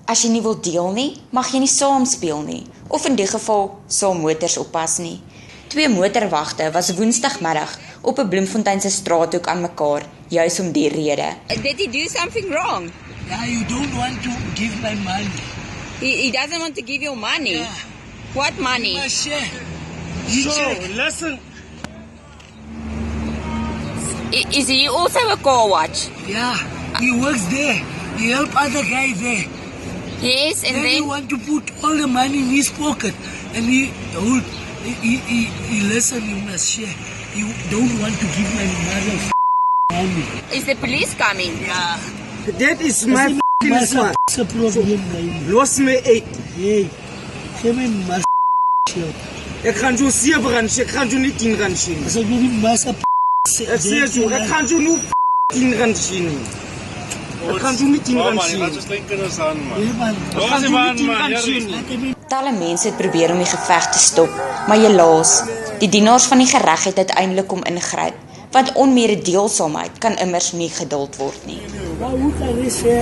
As jy nie wil deel nie, mag jy nie saam speel nie, of in die geval sal motors oppas nie. 2 motorwagte was Woensdagmiddag op 'n Bloemfonteinse straathoek aan mekaar, juis om die rede. Did he do something wrong? Yeah, you don't want to give my money. He doesn't want to give you money. Yeah. What money? My share. Listen. Is he also a car watch? Yeah, he works there. He help other guys there. Yes, and Then you then want to put all the money in his pocket, and he listen. You must share. You don't want to give my mother money. is the police coming? Yeah. That is my f***ing son. What's the problem, guy? Los me 8. Hey, geef my mas. Ek gaan jou 7 rand sien, ek gaan jou nie 10 rand sien. As ek nie mas op. Ek sê jou, ek gaan jou nie 10 rand sien. Ek gaan jou nie 10 rand sien. Ja, man. Ek gaan jou nie 10 rand sien. Talle mense het probeer om die geveg te stop, maar helaas, die dienaars van die reg het uiteindelik kom ingryp, want onmededeelsaamheid kan immers nie geduld word nie. Nou, hoe kan jy sê?